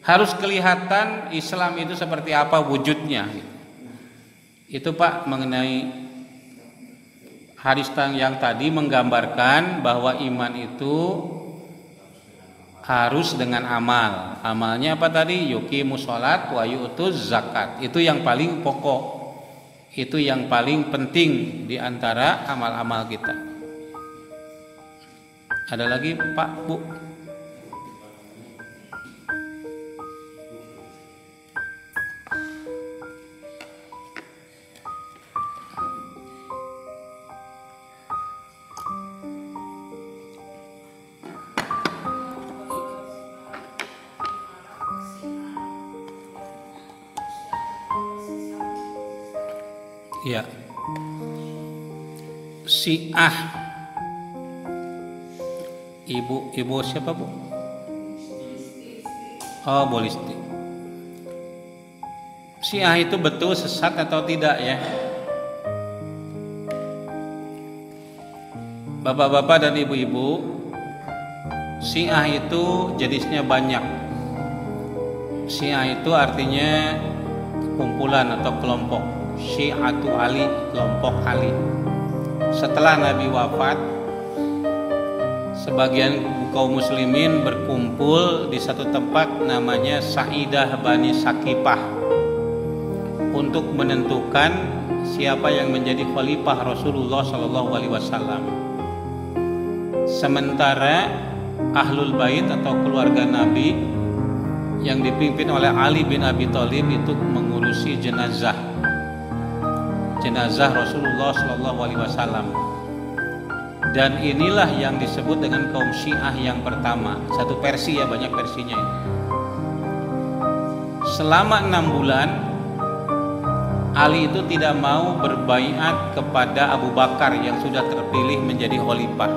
harus kelihatan Islam itu seperti apa wujudnya gitu. Itu Pak mengenai hadis yang tadi menggambarkan bahwa iman itu harus dengan amal. Amalnya apa tadi? Yuqimus shalat wa yu'tuz zakat. Itu yang paling pokok. Itu yang paling penting di antara amal-amal kita. Ada lagi Pak, Bu? Ya, Syiah, ibu siapa Bu? Oh, Bolisti. Syiah itu betul sesat atau tidak ya? Bapak-bapak dan ibu-ibu, Syiah itu jenisnya banyak. Syiah itu artinya kumpulan atau kelompok. Syi'atu Ali, kelompok Ali. Setelah Nabi wafat, sebagian kaum muslimin berkumpul di satu tempat namanya Sa'idah Bani Sakifah untuk menentukan siapa yang menjadi khalifah Rasulullah SAW. Sementara Ahlul Bait atau keluarga Nabi yang dipimpin oleh Ali bin Abi Thalib itu mengurusi jenazah Rasulullah SAW. Dan inilah yang disebut dengan kaum Syiah yang pertama. Satu versi ya, banyak versinya ini. Selama 6 bulan Ali itu tidak mau berbaiat kepada Abu Bakar yang sudah terpilih menjadi khalifah.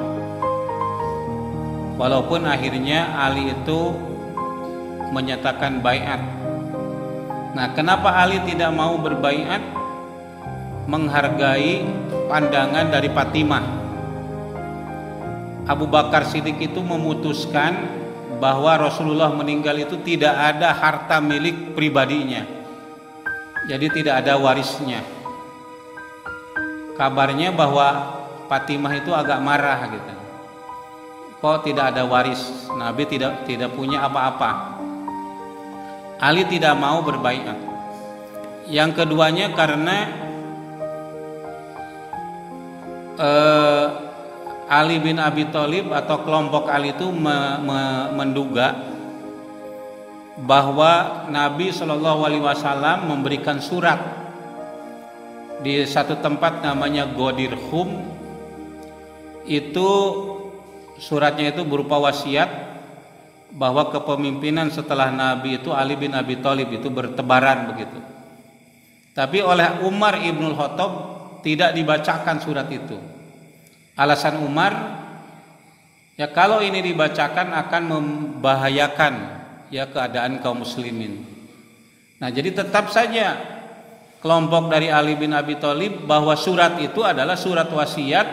Walaupun akhirnya Ali itu menyatakan baiat. Nah, kenapa Ali tidak mau berbaiat? Menghargai pandangan dari Fatimah. Abu Bakar Siddiq itu memutuskan bahwa Rasulullah meninggal itu tidak ada harta milik pribadinya, jadi tidak ada warisnya. Kabarnya bahwa Fatimah itu agak marah gitu, kok tidak ada waris, Nabi tidak punya apa-apa. Ali tidak mau berbaiat. Yang keduanya karena Ali bin Abi Thalib atau kelompok Ali itu menduga bahwa Nabi SAW memberikan surat di satu tempat namanya Ghadir Khum. Itu suratnya itu berupa wasiat bahwa kepemimpinan setelah Nabi itu Ali bin Abi Thalib itu bertebaran begitu. Tapi oleh Umar ibnul Khattab tidak dibacakan surat itu. Alasan Umar, ya kalau ini dibacakan akan membahayakan ya keadaan kaum muslimin. Nah, jadi tetap saja kelompok dari Ali bin Abi Thalib bahwa surat itu adalah surat wasiat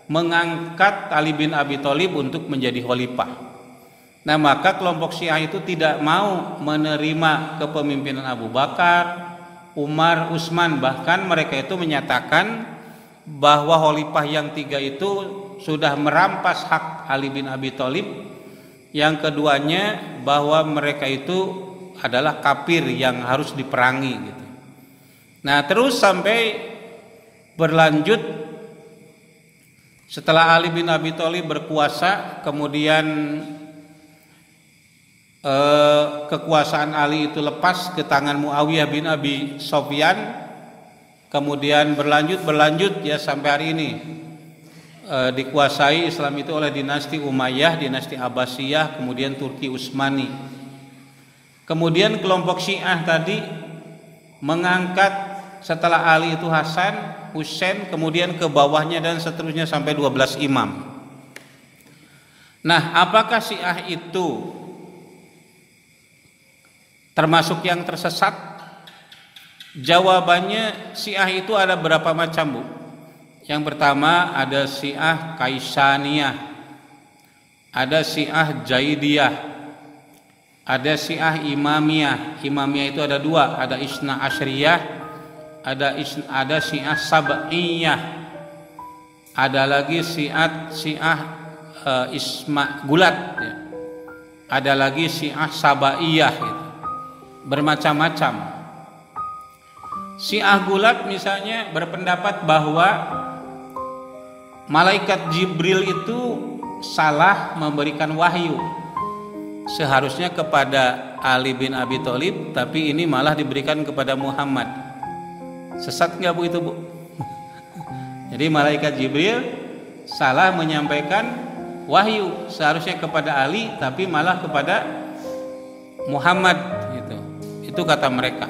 mengangkat Ali bin Abi Thalib untuk menjadi khalifah. Nah, maka kelompok Syiah itu tidak mau menerima kepemimpinan Abu Bakar, Umar, Utsman, bahkan mereka itu menyatakan bahwa khalifah yang 3 itu sudah merampas hak Ali bin Abi Thalib. Yang keduanya bahwa mereka itu adalah kafir yang harus diperangi gitu. Nah, terus sampai berlanjut setelah Ali bin Abi Thalib berkuasa, kemudian kekuasaan Ali itu lepas ke tangan Muawiyah bin Abi Sufyan. Kemudian berlanjut ya sampai hari ini dikuasai Islam itu oleh dinasti Umayyah, dinasti Abbasiyah, kemudian Turki Utsmani. Kemudian kelompok Syiah tadi mengangkat setelah Ali itu Hasan, Husain, kemudian ke bawahnya dan seterusnya sampai 12 imam. Nah, apakah Syiah itu termasuk yang tersesat? Jawabannya, Syiah itu ada berapa macam, Bu? Yang pertama ada Syiah Kaisaniyah, ada Syiah Jaidiyah, ada Syiah Imamiyah. Imamiyah itu ada 2, ada Isna Asyriyah, ada Syiah Sab'iyah, ada lagi Syiah Isma Gulat ya. Ada lagi Syiah Sabaiyah gitu. Bermacam-macam. Syiah Gulat misalnya berpendapat bahwa malaikat Jibril itu salah memberikan wahyu, seharusnya kepada Ali bin Abi Thalib, tapi ini malah diberikan kepada Muhammad. Sesat nggak, Bu, itu, Bu? Jadi malaikat Jibril salah menyampaikan wahyu, seharusnya kepada Ali tapi malah kepada Muhammad gitu. Itu kata mereka.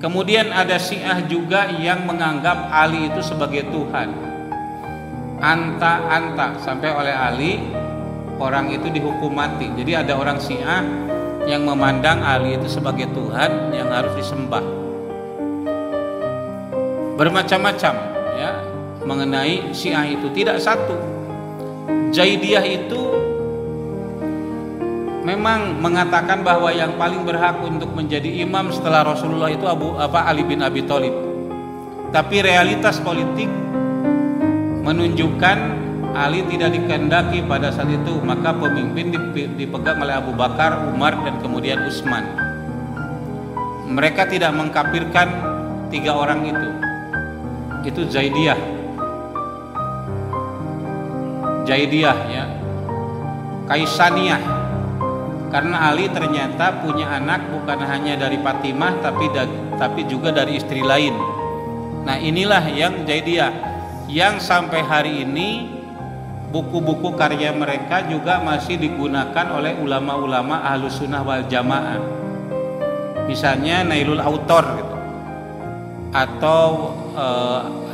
Kemudian ada Syiah juga yang menganggap Ali itu sebagai Tuhan. Anta sampai oleh Ali orang itu dihukum mati. Jadi ada orang Syiah yang memandang Ali itu sebagai Tuhan yang harus disembah. Bermacam-macam ya mengenai Syiah itu, tidak satu. Jaidiyah itu memang mengatakan bahwa yang paling berhak untuk menjadi imam setelah Rasulullah itu Ali bin Abi Thalib. Tapi realitas politik menunjukkan Ali tidak dikehendaki pada saat itu, maka pemimpin dipegang oleh Abu Bakar, Umar, dan kemudian Utsman. Mereka tidak mengkafirkan 3 orang itu Zaidiyah ya, Kaisaniyah, karena Ali ternyata punya anak bukan hanya dari Fatimah tapi juga dari istri lain. Nah, inilah yang Zaidiyah, yang sampai hari ini buku-buku karya mereka juga masih digunakan oleh ulama-ulama Ahlus Sunnah wal Jamaah. Misalnya Nailul Autor gitu. Atau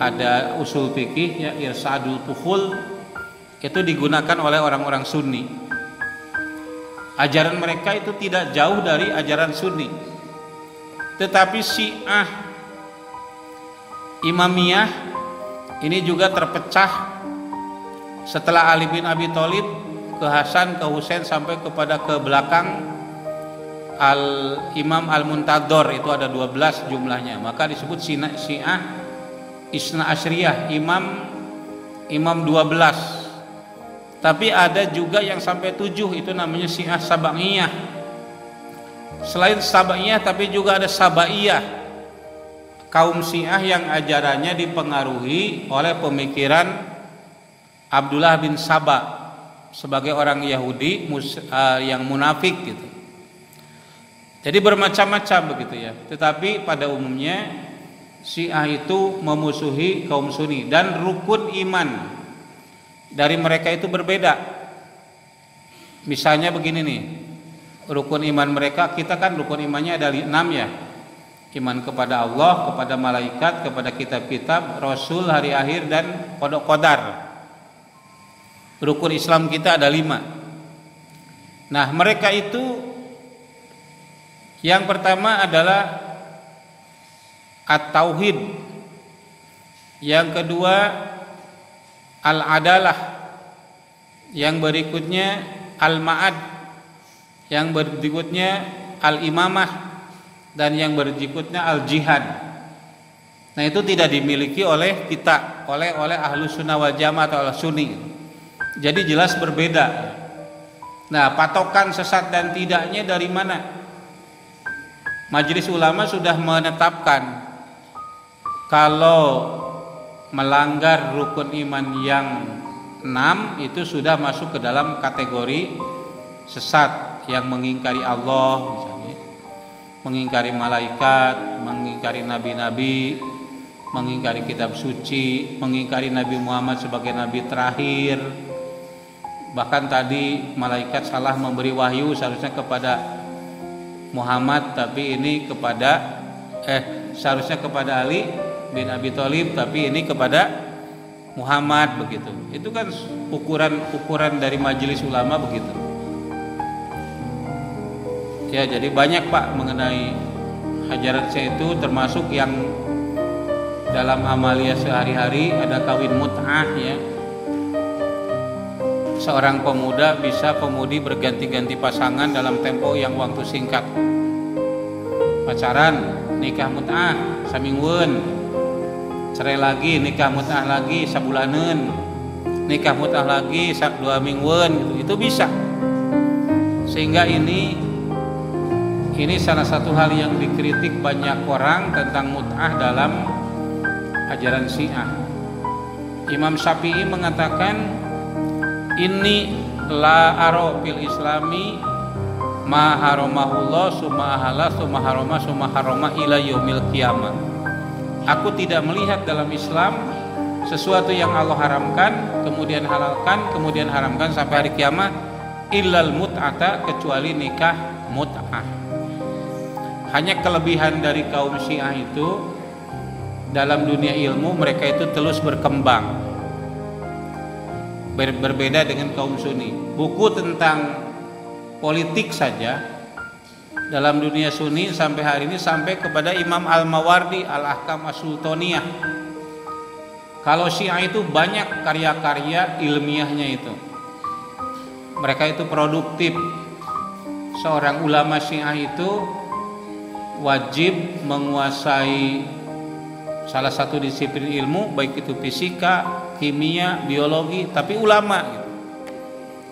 ada usul fikih ya, Irsadul Fuhul, itu digunakan oleh orang-orang Sunni. Ajaran mereka itu tidak jauh dari ajaran Sunni. Tetapi Syiah Imamiyah ini juga terpecah setelah Ali bin Abi Thalib, ke Hasan, ke Husain, sampai kepada ke belakang Imam Al-Muntadhor, itu ada 12 jumlahnya. Maka disebut Syiah Isna Asyriyah, imam 12. Tapi ada juga yang sampai 7, itu namanya Syiah Sabaiyah. Selain Sabaiyah tapi juga ada Sabaiyah, kaum Syiah yang ajarannya dipengaruhi oleh pemikiran Abdullah bin Saba sebagai orang Yahudi yang munafik gitu. Jadi bermacam-macam begitu ya. Tetapi pada umumnya Syiah itu memusuhi kaum Sunni, dan rukun iman dari mereka itu berbeda. Misalnya begini nih, rukun iman mereka, kita kan rukun imannya ada 6 ya. Iman kepada Allah, kepada malaikat, kepada kitab-kitab, Rasul, hari akhir, dan qadar. Rukun Islam kita ada 5. Nah, mereka itu yang pertama adalah At-Tauhid, yang kedua Al-Adalah, yang berikutnya Al-Ma'ad, yang berikutnya Al-Imamah, dan yang berikutnya Al-Jihad. Nah, itu tidak dimiliki oleh kita, oleh Ahlus Sunnah wal Jamaah atau Al-Sunni. Jadi jelas berbeda. Nah, patokan sesat dan tidaknya dari mana? Majelis ulama sudah menetapkan kalau melanggar rukun iman yang 6 itu sudah masuk ke dalam kategori sesat, yang mengingkari Allah misalnya, mengingkari malaikat, mengingkari nabi-nabi, mengingkari kitab suci, mengingkari Nabi Muhammad sebagai nabi terakhir. Bahkan tadi malaikat salah memberi wahyu seharusnya kepada Muhammad, tapi ini kepada seharusnya kepada Ali bin Abi Thalib, tapi ini kepada Muhammad begitu. Itu kan ukuran dari majelis ulama begitu. Ya, jadi banyak Pak mengenai ajaran saya itu, termasuk yang dalam amalia sehari-hari ada kawin mut'ah ya. Seorang pemuda bisa pemudi berganti-ganti pasangan dalam tempo yang waktu singkat. Pacaran, nikah mut'ah samingweun, cerai lagi, nikah mut'ah lagi sabulaneun, nikah mut'ah lagi 2 mingguan gitu. Itu bisa. Sehingga ini salah satu hal yang dikritik banyak orang tentang mut'ah dalam ajaran Syiah. Imam Syafi'i mengatakan, ini la aro fil islami ma haramahullah summa ahala summa harama summa harama ila yaumil qiyamah. Aku tidak melihat dalam Islam sesuatu yang Allah haramkan, kemudian halalkan, kemudian haramkan sampai hari kiamat, illal mut'ata, kecuali nikah mut'ah. Hanya kelebihan dari kaum Syiah itu, dalam dunia ilmu mereka itu terus berkembang, berbeda dengan kaum Sunni. Buku tentang politik saja dalam dunia Sunni sampai hari ini sampai kepada Imam Al-Mawardi, Al-Ahkam As-Sultaniyah. Kalau Syiah itu banyak karya-karya ilmiahnya itu. Mereka itu produktif. seorang ulama Syiah itu wajib menguasai salah satu disiplin ilmu, baik itu fisika, kimia, biologi, tapi ulama gitu.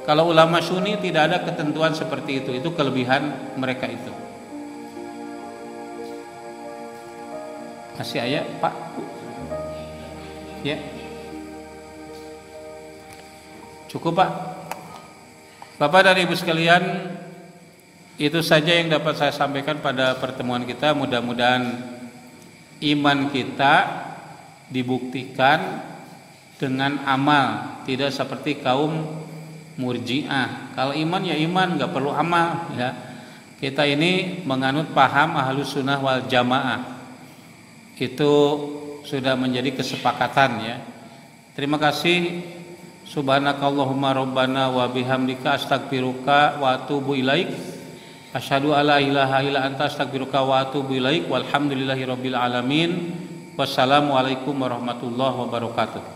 Kalau ulama Sunni tidak ada ketentuan seperti itu kelebihan mereka itu. Kasih ayat Pak. Ya. Cukup Pak. Bapak dan Ibu sekalian, itu saja yang dapat saya sampaikan pada pertemuan kita. Mudah-mudahan iman kita dibuktikan dengan amal, tidak seperti kaum Murji'ah. Kalau iman ya iman, nggak perlu amal ya. Kita ini menganut paham Ahlus Sunnah wal Jamaah. Itu sudah menjadi kesepakatan ya. Terima kasih. Subhanakallahumma rabbana wa bihamdika astaghfiruka wa atubu ilaik. Asyhadu alla ilaha illa anta astaghfiruka wa atubu ilaik. Walhamdulillahirabbil alamin. Wassalamualaikum warahmatullahi wabarakatuh.